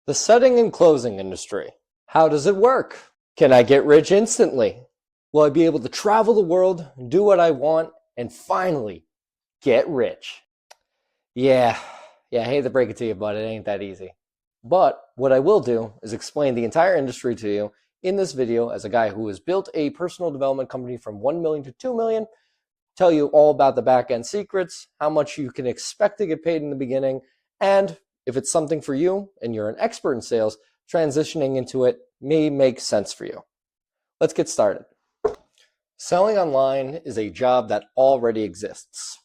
The setting and closing industry. How does it work? Can I get rich instantly? Will I be able to travel the world, do what I want, and finally get rich? Yeah, I hate to break it to you, but it ain't that easy. But what I will do is explain the entire industry to you in this video as a guy who has built a personal development company from 1 million to 2 million, tell you all about the back end secrets, how much you can expect to get paid in the beginning, and if it's something for you and you're an expert in sales, transitioning into it may make sense for you. Let's get started. Selling online is a job that already exists.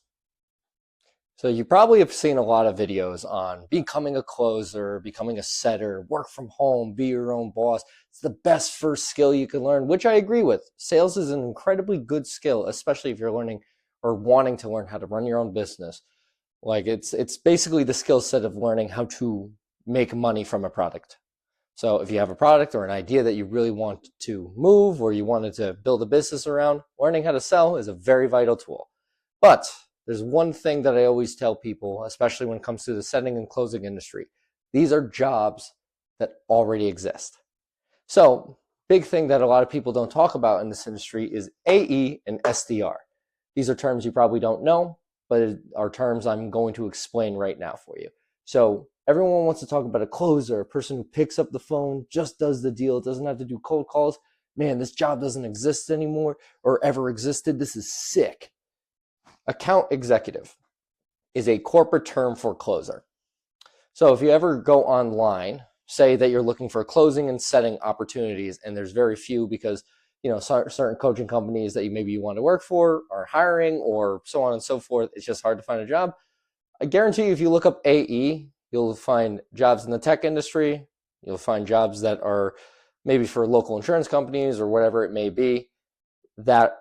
So you probably have seen a lot of videos on becoming a closer, becoming a setter, work from home, be your own boss. It's the best first skill you can learn, which I agree with. Sales is an incredibly good skill, especially if you're learning or wanting to learn how to run your own business. Like it's basically the skill set of learning how to make money from a product. So if you have a product or an idea that you really want to move or you wanted to build a business around, learning how to sell is a very vital tool. But there's one thing that I always tell people, especially when it comes to the setting and closing industry. These are jobs that already exist. So big thing that a lot of people don't talk about in this industry is AE and SDR. These are terms you probably don't know, but are terms I'm going to explain right now for you. So everyone wants to talk about a closer, a person who picks up the phone, just does the deal, doesn't have to do cold calls. Man, this job doesn't exist anymore or ever existed. This is sick. Account executive is a corporate term for closer. So if you ever go online, say that you're looking for closing and setting opportunities, and there's very few because certain coaching companies that maybe you want to work for are hiring or so on and so forth. It's just hard to find a job. I guarantee you if you look up AE, you'll find jobs in the tech industry. You'll find jobs that are maybe for local insurance companies or whatever it may be that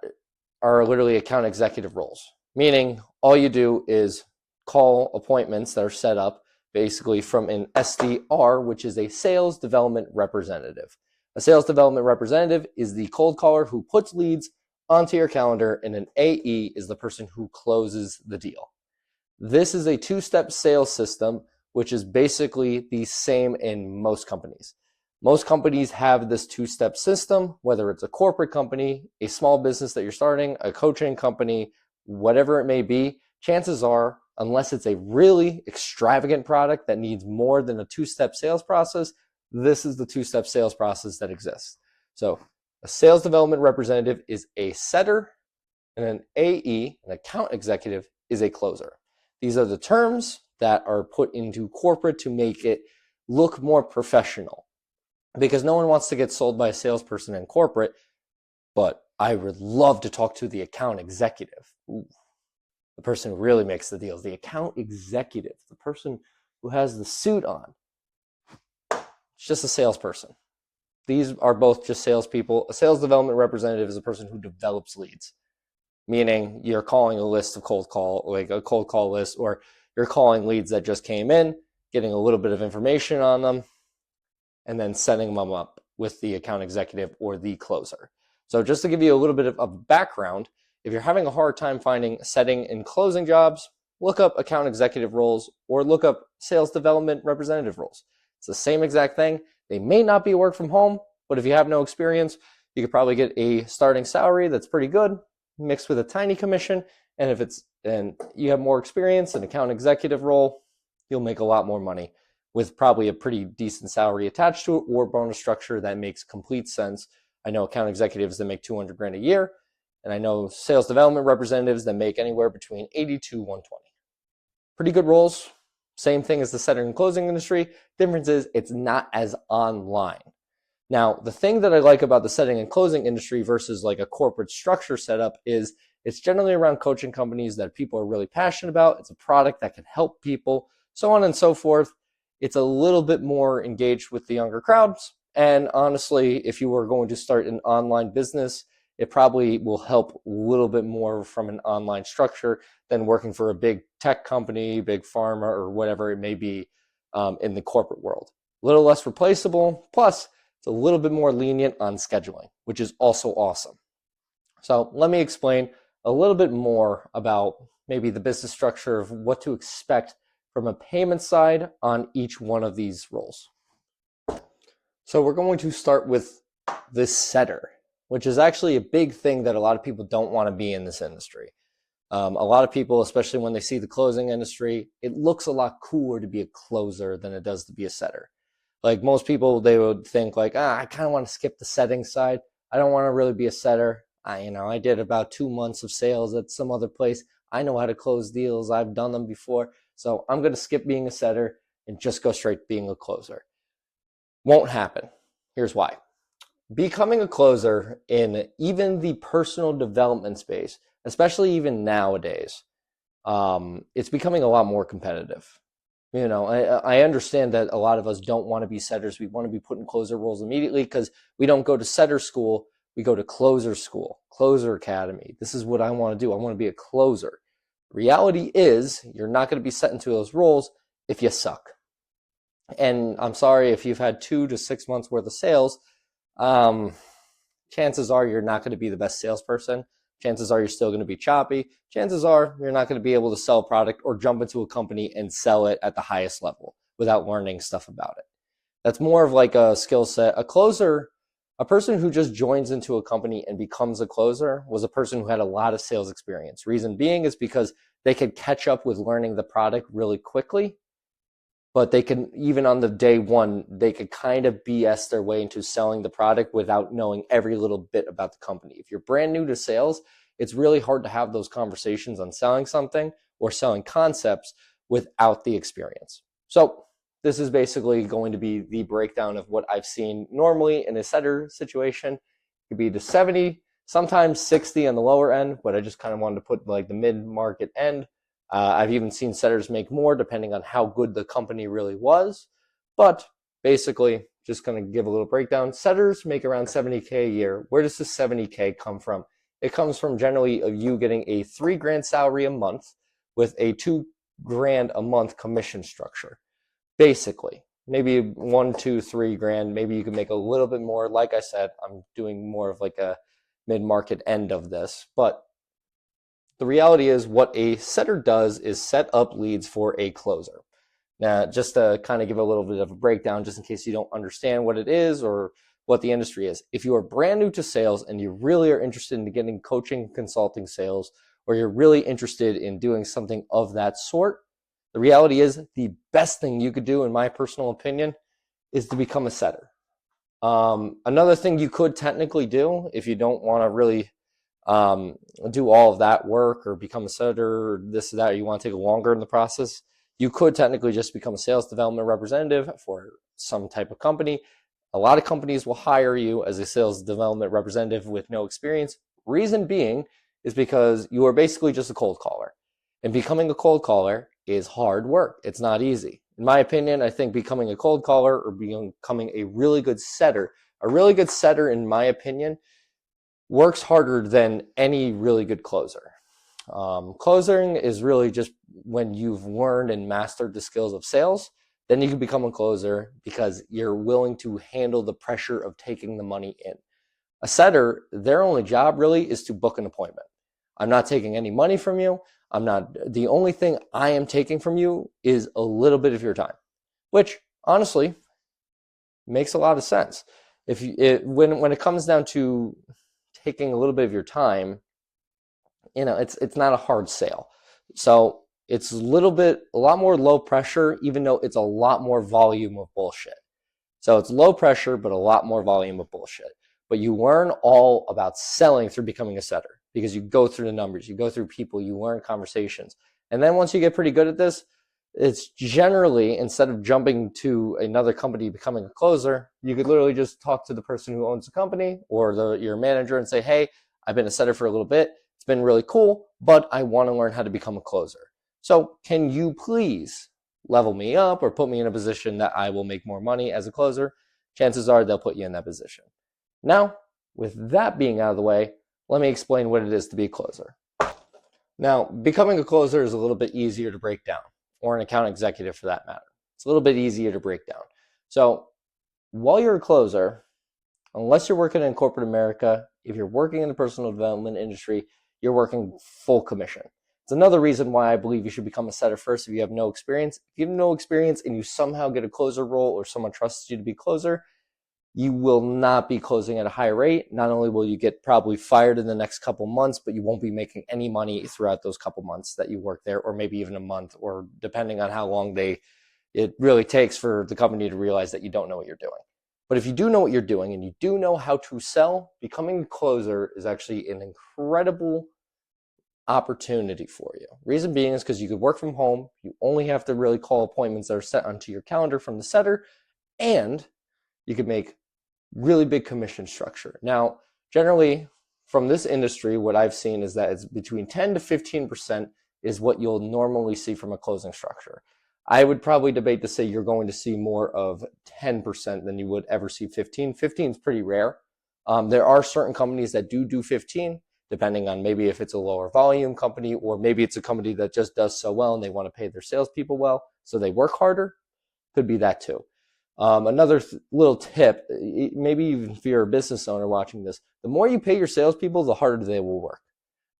are literally account executive roles. Meaning all you do is call appointments that are set up basically from an SDR, which is a sales development representative. A sales development representative is the cold caller who puts leads onto your calendar, and an AE is the person who closes the deal. This is a two-step sales system, which is basically the same in most companies. Most companies have this two-step system, whether it's a corporate company, a small business that you're starting, a coaching company, whatever it may be. Chances are, unless it's a really extravagant product that needs more than a two-step sales process, this is the two-step sales process that exists. So a sales development representative is a setter, and an AE, an account executive, is a closer. These are the terms that are put into corporate to make it look more professional, because no one wants to get sold by a salesperson in corporate, but I would love to talk to the account executive. Ooh, the person who really makes the deals, the account executive, the person who has the suit on. It's just a salesperson. These are both just salespeople. A sales development representative is a person who develops leads, meaning you're calling a list of cold call, like a cold call list, or you're calling leads that just came in, getting a little bit of information on them, and then setting them up with the account executive or the closer. So just to give you a little bit of background, if you're having a hard time finding setting and closing jobs, look up account executive roles or look up sales development representative roles. It's the same exact thing. They may not be work from home, but if you have no experience, you could probably get a starting salary that's pretty good, mixed with a tiny commission. And if you have more experience, an account executive role, you'll make a lot more money with probably a pretty decent salary attached to it or bonus structure that makes complete sense. I know account executives that make 200 grand a year, and I know sales development representatives that make anywhere between 80 to 120. Pretty good roles. Same thing as the setting and closing industry. Difference is it's not as online. Now, the thing that I like about the setting and closing industry versus like a corporate structure setup is it's generally around coaching companies that people are really passionate about. It's a product that can help people, so on and so forth. It's a little bit more engaged with the younger crowds. And honestly, if you were going to start an online business, it probably will help a little bit more from an online structure than working for a big tech company, big pharma, or whatever it may be in the corporate world. A little less replaceable, plus it's a little bit more lenient on scheduling, which is also awesome. So let me explain a little bit more about maybe the business structure of what to expect from a payment side on each one of these roles. So we're going to start with the setter, which is actually a big thing that a lot of people don't want to be in this industry. A lot of people, especially when they see the closing industry, it looks a lot cooler to be a closer than it does to be a setter. Like most people, they would think like, I kind of want to skip the setting side. I don't want to really be a setter. I did about 2 months of sales at some other place. I know how to close deals. I've done them before. So I'm going to skip being a setter and just go straight to being a closer. Won't happen. Here's why. Becoming a closer in even the personal development space, especially even nowadays, it's becoming a lot more competitive. I understand that a lot of us don't want to be setters. We want to be put in closer roles immediately because we don't go to setter school. We go to closer school, closer academy. This is what I want to do. I want to be a closer. Reality is you're not going to be set into those roles if you suck. And I'm sorry if you've had 2 to 6 months worth of sales, chances are you're not going to be the best salesperson. Chances are you're still going to be choppy. Chances are you're not going to be able to sell a product or jump into a company and sell it at the highest level without learning stuff about it. That's more of like a skill set. A closer, a person who just joins into a company and becomes a closer was a person who had a lot of sales experience. Reason being is because they could catch up with learning the product really quickly. But they can, even on the day one, they could kind of BS their way into selling the product without knowing every little bit about the company. If you're brand new to sales, it's really hard to have those conversations on selling something or selling concepts without the experience. So this is basically going to be the breakdown of what I've seen normally in a setter situation. It could be the 70, sometimes 60 on the lower end, but I just kind of wanted to put like the mid-market end. I've even seen setters make more depending on how good the company really was. But basically, just going to give a little breakdown. Setters make around $70K a year. Where does this $70K come from? It comes from generally you getting a $3,000 salary a month with a $2,000 a month commission structure. Basically, maybe 1, 2, $3,000. Maybe you can make a little bit more. Like I said, I'm doing more of like a mid-market end of this, but the reality is what a setter does is set up leads for a closer. Now, just to kind of give a little bit of a breakdown, just in case you don't understand what it is or what the industry is. If you are brand new to sales and you really are interested in getting coaching, consulting sales, or you're really interested in doing something of that sort, the reality is the best thing you could do, in my personal opinion, is to become a setter. Another thing you could technically do if you don't want to really do all of that work or become a setter or this or that, or you want to take longer in the process, you could technically just become a sales development representative for some type of company. A lot of companies will hire you as a sales development representative with no experience. Reason being is because you are basically just a cold caller. And becoming a cold caller is hard work. It's not easy. In my opinion, I think becoming a cold caller or becoming a really good setter, in my opinion, works harder than any really good closer. Closing is really just when you've learned and mastered the skills of sales, then you can become a closer because you're willing to handle the pressure of taking the money in. A setter, their only job really is to book an appointment. I'm not taking any money from you. The only thing I am taking from you is a little bit of your time, which honestly makes a lot of sense. When it comes down to taking a little bit of your time, it's not a hard sale. So it's a lot more low pressure, even though it's a lot more volume of bullshit. So it's low pressure, but a lot more volume of bullshit. But you learn all about selling through becoming a setter because you go through the numbers, you go through people, you learn conversations. And then once you get pretty good at this, it's generally, instead of jumping to another company becoming a closer, you could literally just talk to the person who owns the company or your manager and say, hey, I've been a setter for a little bit. It's been really cool, but I want to learn how to become a closer. So can you please level me up or put me in a position that I will make more money as a closer? Chances are they'll put you in that position. Now, with that being out of the way, let me explain what it is to be a closer. Now, becoming a closer is a little bit easier to break down, or an account executive for that matter. It's a little bit easier to break down. So while you're a closer, unless you're working in corporate America, if you're working in the personal development industry, you're working full commission. It's another reason why I believe you should become a setter first if you have no experience. If you have no experience and you somehow get a closer role or someone trusts you to be closer, you will not be closing at a high rate. Not only will you get probably fired in the next couple months, but you won't be making any money throughout those couple months that you work there, or maybe even a month, or depending on how long it really takes for the company to realize that you don't know what you're doing. But if you do know what you're doing and you do know how to sell, becoming a closer is actually an incredible opportunity for you. Reason being is because you could work from home. You only have to really call appointments that are set onto your calendar from the setter, and you could make really big commission structure. Now, generally from this industry, what I've seen is that it's between 10 to 15% is what you'll normally see from a closing structure. I would probably debate to say you're going to see more of 10% than you would ever see 15. 15 is pretty rare. There are certain companies that do 15, depending on maybe if it's a lower volume company, or maybe it's a company that just does so well and they want to pay their salespeople well, so they work harder. Could be that too. Another little tip, maybe even if you're a business owner watching this, the more you pay your salespeople, the harder they will work.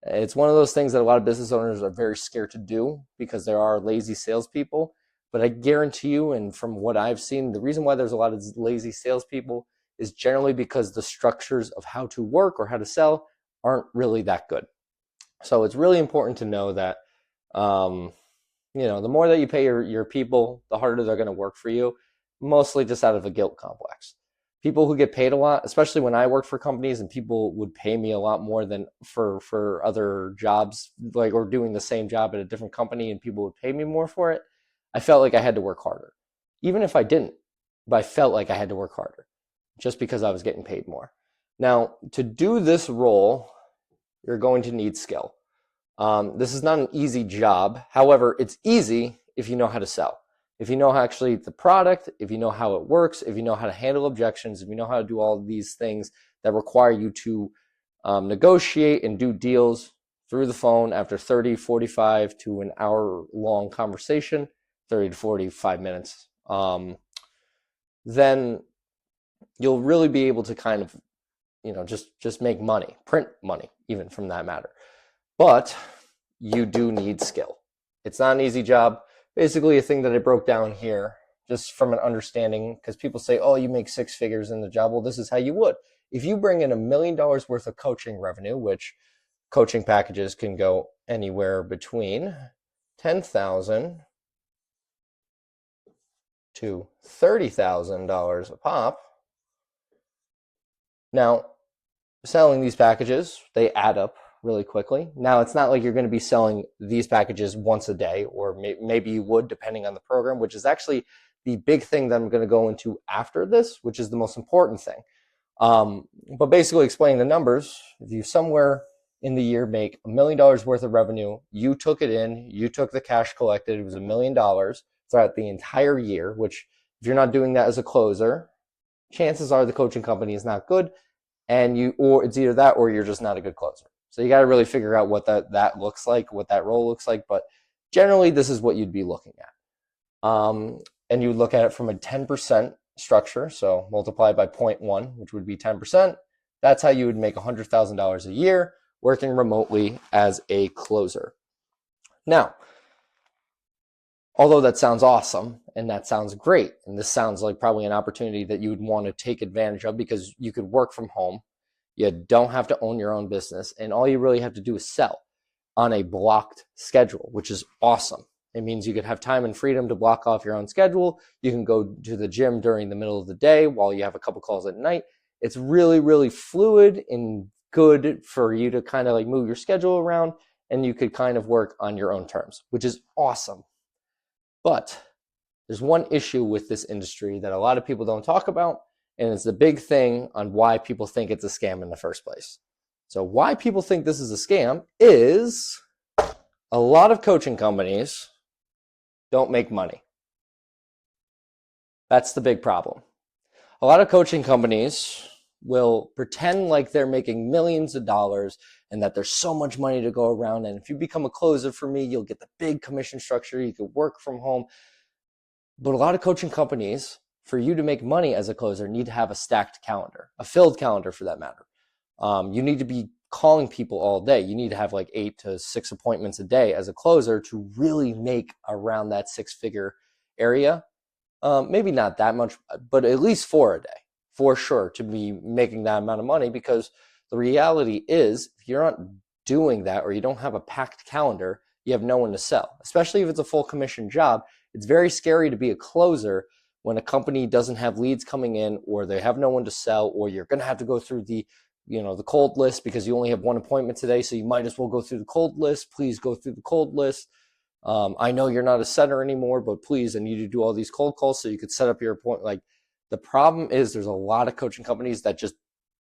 It's one of those things that a lot of business owners are very scared to do because there are lazy salespeople. But I guarantee you, and from what I've seen, the reason why there's a lot of lazy salespeople is generally because the structures of how to work or how to sell aren't really that good. So it's really important to know that, the more that you pay your people, the harder they're going to work for you, mostly just out of a guilt complex. People who get paid a lot, especially when I worked for companies and people would pay me a lot more than for other jobs, like, or doing the same job at a different company and people would pay me more for it, I felt like I had to work harder. Even if I didn't, but I felt like I had to work harder just because I was getting paid more. Now, to do this role, you're going to need skill. This is not an easy job. However, it's easy if you know how to sell. If you know how actually the product, if you know how it works, if you know how to handle objections, if you know how to do all of these things that require you to negotiate and do deals through the phone after 30, 45 to an hour long conversation, 30 to 45 minutes, then you'll really be able to kind of, just make money, print money, even from that matter. But you do need skill. It's not an easy job. Basically, a thing that I broke down here, just from an understanding, because people say, oh, you make six figures in the job. Well, this is how you would. If you bring in $1 million worth of coaching revenue, which coaching packages can go anywhere between $10,000 to $30,000 a pop. Now, selling these packages, they add up really quickly. Now, it's not like you're going to be selling these packages once a day, or maybe you would, depending on the program, which is actually the big thing that I'm going to go into after this, which is the most important thing. But basically explaining the numbers, if you somewhere in the year make $1 million worth of revenue, you took it in, you took the cash collected, it was $1 million throughout the entire year, which if you're not doing that as a closer, chances are the coaching company is not good, or it's either that or you're just not a good closer. So you got to really figure out what that looks like, what that role looks like. But generally, this is what you'd be looking at. And you would look at it from a 10% structure. So multiplied by 0.1, which would be 10%. That's how you would make $100,000 a year working remotely as a closer. Now, although that sounds awesome and that sounds great, and this sounds like probably an opportunity that you would want to take advantage of because you could work from home. You don't have to own your own business, and all you really have to do is sell on a blocked schedule, which is awesome. It means you could have time and freedom to block off your own schedule. You can go to the gym during the middle of the day while you have a couple calls at night. It's really, really fluid and good for you to kind of like move your schedule around, and you could kind of work on your own terms, which is awesome. But there's one issue with this industry that a lot of people don't talk about, and it's the big thing on why people think it's a scam in the first place. So why people think this is a scam is a lot of coaching companies don't make money. That's the big problem. A lot of coaching companies will pretend like they're making millions of dollars and that there's so much money to go around. And if you become a closer for me, you'll get the big commission structure. You could work from home. But a lot of coaching companies, for you to make money as a closer, need to have a stacked calendar, a filled calendar for that matter. You need to be calling people all day. You need to have like 8 to 6 appointments a day as a closer to really make around that 6-figure area. Maybe not that much, but at least 4 a day. for sure to be making that amount of money, because the reality is if you're not doing that or you don't have a packed calendar, you have no one to sell. Especially if it's a full commission job, it's very scary to be a closer when a company doesn't have leads coming in, or they have no one to sell, or you're going to have to go through the cold list because you only have one appointment today, so you might as well go through the cold list. Please go through the cold list. I know you're not a setter anymore, but please, I need you to do all these cold calls so you could set up your appointment. Like, the problem is there's a lot of coaching companies that just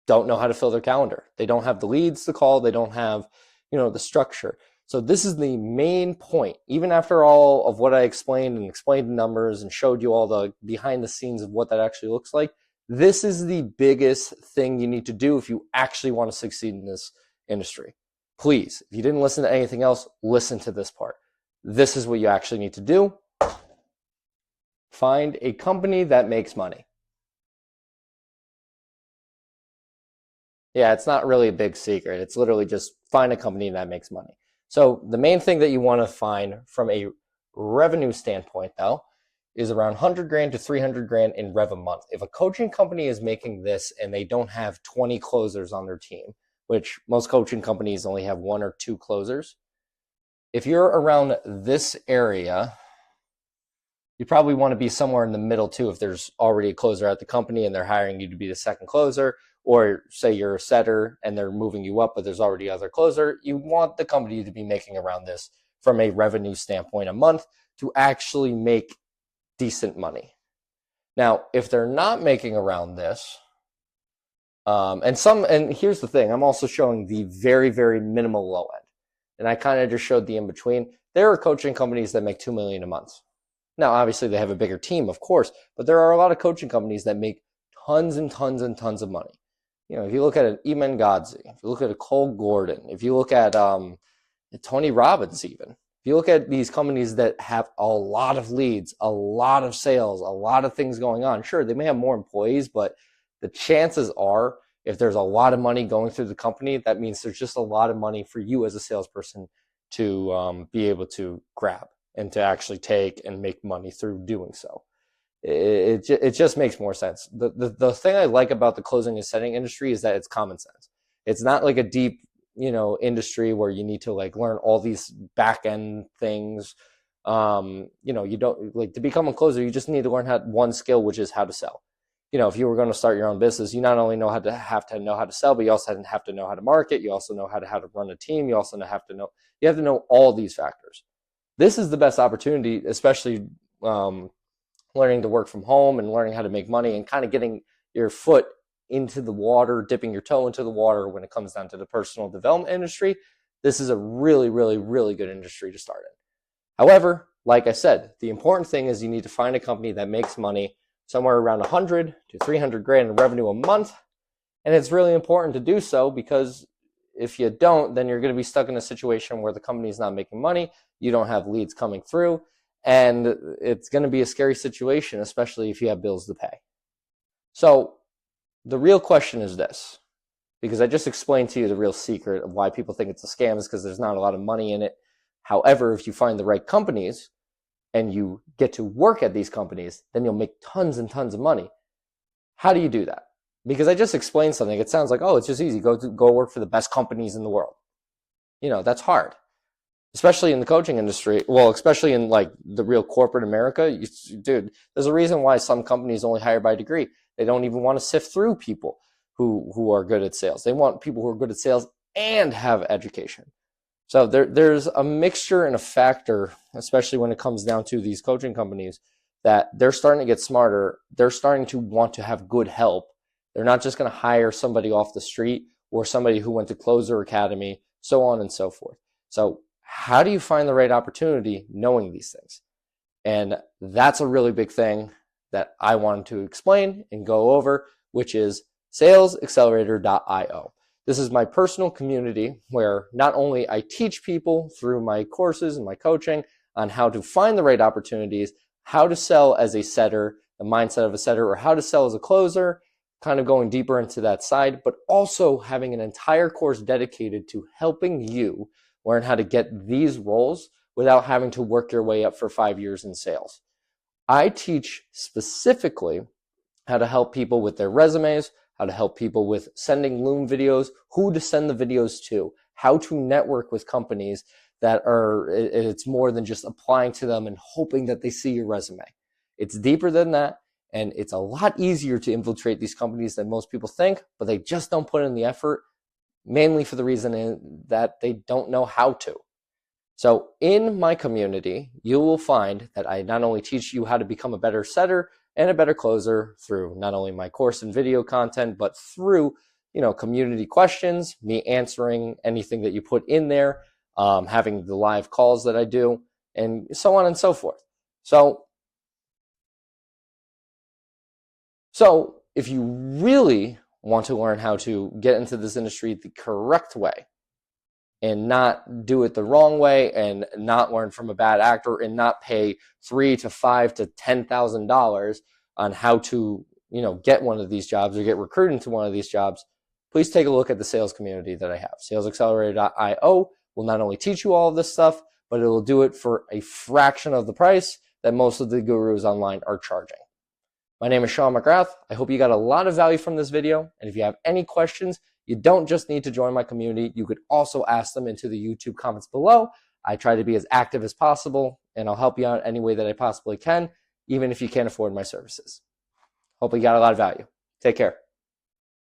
don't know how to fill their calendar. They don't have the leads to call. They don't have, the structure. So this is the main point. Even after all of what I explained the numbers and showed you all the behind the scenes of what that actually looks like, this is the biggest thing you need to do if you actually want to succeed in this industry. Please, if you didn't listen to anything else, listen to this part. This is what you actually need to do. Find a company that makes money. Yeah, it's not really a big secret. It's literally just find a company that makes money. So the main thing that you want to find from a revenue standpoint, though, is around 100 grand to 300 grand in rev a month. If a coaching company is making this and they don't have 20 closers on their team, which most coaching companies only have 1 or 2 closers, if you're around this area, you probably want to be somewhere in the middle too. If there's already a closer at the company and they're hiring you to be the second closer, or say you're a setter and they're moving you up, but there's already other closer, you want the company to be making around this from a revenue standpoint a month to actually make decent money. Now, if they're not making around this, and here's the thing, I'm also showing the very, very minimal low end. And I kind of just showed the in-between. There are coaching companies that make $2 million a month. Now, obviously, they have a bigger team, of course, but there are a lot of coaching companies that make tons and tons and tons of money. If you look at an Eman Godzi, if you look at a Cole Gordon, if you look at Tony Robbins even, if you look at these companies that have a lot of leads, a lot of sales, a lot of things going on, sure, they may have more employees, but the chances are, if there's a lot of money going through the company, that means there's just a lot of money for you as a salesperson to be able to grab and to actually take and make money through doing so. It just makes more sense. The thing I like about the closing and setting industry is that it's common sense. It's not like a deep, industry where you need to like learn all these back end things. You don't like to become a closer. You just need to learn one skill, which is how to sell. If you were going to start your own business, you not only have to know how to sell, but you also have to know how to market. You also know how to run a team. You also have to know all these factors. This is the best opportunity, especially learning to work from home and learning how to make money and kind of getting your foot into the water, dipping your toe into the water when it comes down to the personal development industry. This is a really, really, really good industry to start in. However, like I said, the important thing is you need to find a company that makes money somewhere around 100 to 300 grand in revenue a month. And it's really important to do so, because if you don't, then you're going to be stuck in a situation where the company is not making money, you don't have leads coming through, and it's going to be a scary situation, especially if you have bills to pay. So the real question is this, because I just explained to you the real secret of why people think it's a scam is because there's not a lot of money in it. However, if you find the right companies and you get to work at these companies, then you'll make tons and tons of money. How do you do that? Because I just explained something. It sounds like, oh, it's just easy. Go work for the best companies in the world. That's hard, especially in the coaching industry. Well, especially in like the real corporate America. Dude, there's a reason why some companies only hire by degree. They don't even want to sift through people who are good at sales. They want people who are good at sales and have education. So there's a mixture and a factor, especially when it comes down to these coaching companies, that they're starting to get smarter. They're starting to want to have good help. They're not just going to hire somebody off the street or somebody who went to Closer Academy, so on and so forth. So how do you find the right opportunity knowing these things? And that's a really big thing that I wanted to explain and go over, which is salesaccelerator.io. This is my personal community where not only I teach people through my courses and my coaching on how to find the right opportunities, how to sell as a setter, the mindset of a setter, or how to sell as a closer, kind of going deeper into that side, but also having an entire course dedicated to helping you learn how to get these roles without having to work your way up for 5 years in sales. I teach specifically how to help people with their resumes, how to help people with sending Loom videos, who to send the videos to, how to network with companies that are, it's more than just applying to them and hoping that they see your resume. It's deeper than that, and it's a lot easier to infiltrate these companies than most people think, but they just don't put in the effort, mainly for the reason that they don't know how to. So in my community, you will find that I not only teach you how to become a better setter and a better closer through not only my course and video content, but through, community questions, me answering anything that you put in there, having the live calls that I do, and so on and so forth. So if you really want to learn how to get into this industry the correct way and not do it the wrong way and not learn from a bad actor and not pay $3,000 to $5,000 to $10,000 on how to, get one of these jobs or get recruited into one of these jobs, please take a look at the sales community that I have. salesaccelerator.io will not only teach you all of this stuff, but it will do it for a fraction of the price that most of the gurus online are charging. My name is Sean McGrath. I hope you got a lot of value from this video. And if you have any questions, you don't just need to join my community. You could also ask them into the YouTube comments below. I try to be as active as possible, and I'll help you out any way that I possibly can, even if you can't afford my services. Hope you got a lot of value. Take care.